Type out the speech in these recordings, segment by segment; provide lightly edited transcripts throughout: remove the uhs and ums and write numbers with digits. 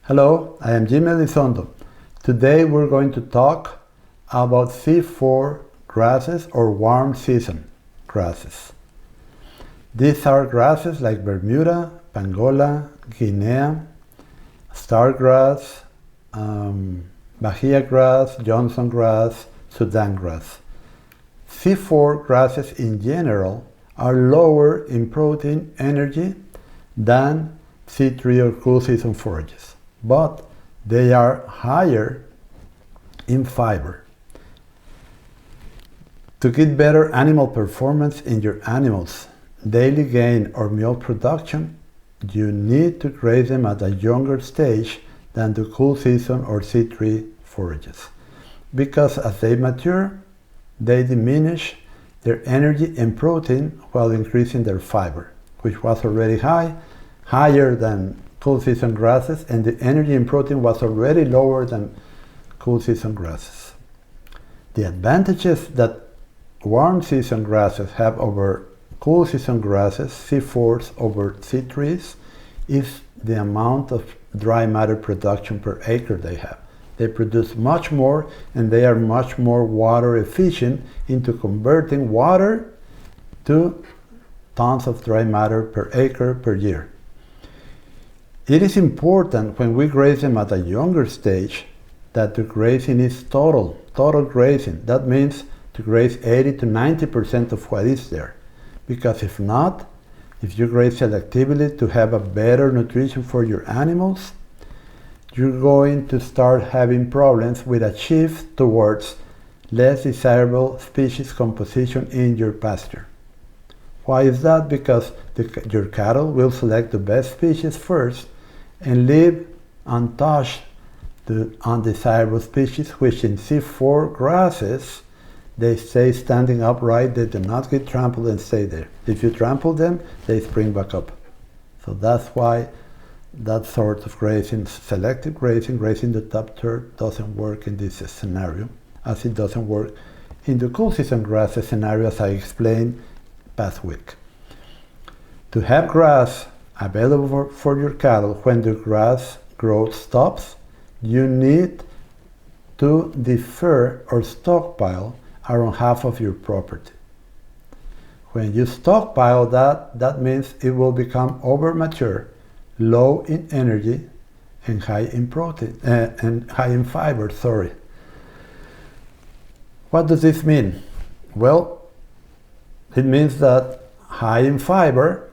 Hello, I am Jaime Elizondo. Today we're going to talk about C4 grasses or warm season grasses. These are grasses like Bermuda, Pangola, Guinea, star grass, Bahia grass, Johnson grass, Sudan grass. C4 grasses in general are lower in protein energy than C3 or cool season forages, but they are higher in fiber. To get better animal performance in your animals' daily gain or milk production, you need to graze them at a younger stage than the cool season or C3 forages, because as they mature, they diminish their energy and protein while increasing their fiber, which was already higher than cool season grasses, and the energy and protein was already lower than cool season grasses. The advantages that warm season grasses have over cool season grasses, C4s over C3s, is the amount of dry matter production per acre they have. They produce much more, and they are much more water efficient into converting water to tons of dry matter per acre per year. It is important when we graze them at a younger stage that the grazing is total grazing. That means to graze 80 to 90% of what is there. Because if not, if you graze selectively to have a better nutrition for your animals, you're going to start having problems with a shift towards less desirable species composition in your pasture. Why is that? Because your cattle will select the best species first and leave untouched the undesirable species, which in C4 grasses, they stay standing upright, they do not get trampled and stay there. If you trample them, they spring back up. So that's why that sort of grazing, selective grazing the top third, doesn't work in this scenario, as it doesn't work in the cool season grasses scenario, as I explained past week. To have grass available for your cattle when the grass growth stops, you need to defer or stockpile around half of your property. When you stockpile that means it will become over mature, low in energy, and high in protein and high in fiber. What does this mean? Well, it means that high in fiber,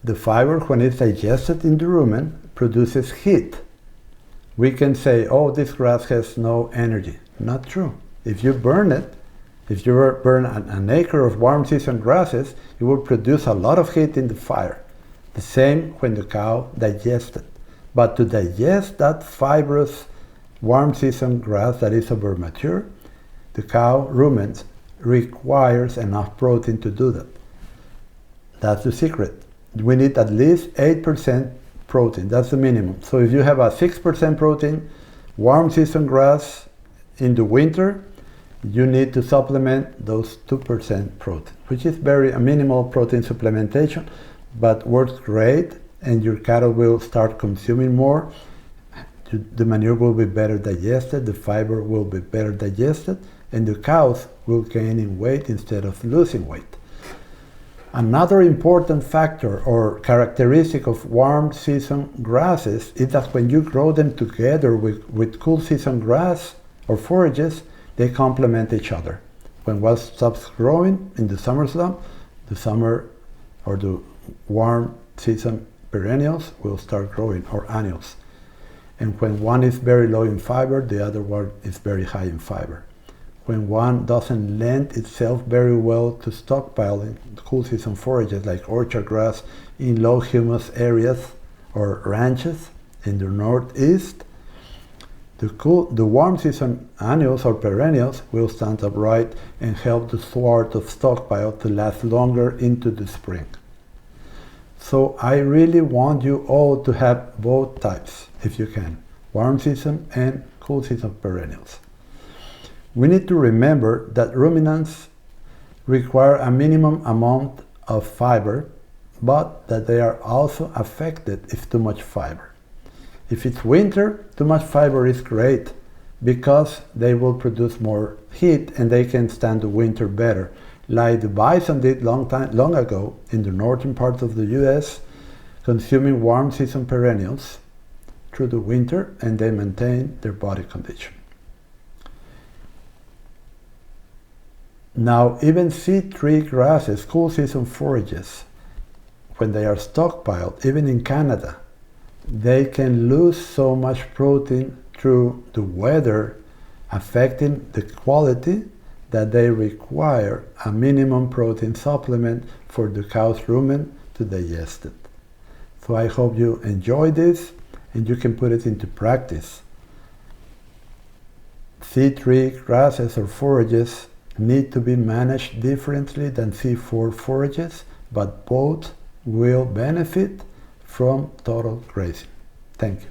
the fiber, when it's digested in the rumen, produces heat. We can say, oh, this grass has no energy. Not true. If you burn it, if you burn an acre of warm season grasses, it will produce a lot of heat in the fire. The same when the cow digests it. But to digest that fibrous warm season grass that is over mature, the cow rumens requires enough protein to do that. That's the secret. We need at least 8% protein. That's the minimum. So if you have a 6% protein warm season grass in the winter, you need to supplement those 2% protein, which is a minimal protein supplementation, but works great, and your cattle will start consuming more. The manure will be better digested, the fiber will be better digested, and the cows will gain in weight instead of losing weight. Another important factor or characteristic of warm season grasses is that when you grow them together with cool season grass or forages, they complement each other. When one stops growing in the summer slump, the summer or the warm season perennials will start growing, or annuals. And when one is very low in fiber, the other one is very high in fiber. When one doesn't lend itself very well to stockpiling cool season forages like orchard grass in low humus areas or ranches in the northeast, the warm season annuals or perennials will stand upright and help the sort of stockpile to last longer into the spring. So I really want you all to have both types, if you can, warm season and cool season perennials. We need to remember that ruminants require a minimum amount of fiber, but that they are also affected if too much fiber. If it's winter, too much fiber is great because they will produce more heat and they can stand the winter better, like the bison did long ago in the northern part of the US, consuming warm season perennials through the winter, and they maintain their body condition. Now, even seed tree grasses, cool season forages, when they are stockpiled, even in Canada, they can lose so much protein through the weather affecting the quality that they require a minimum protein supplement for the cow's rumen to digest it. So I hope you enjoy this and you can put it into practice. Seed tree grasses or forages need to be managed differently than C4 forages, but both will benefit from total grazing. Thank you.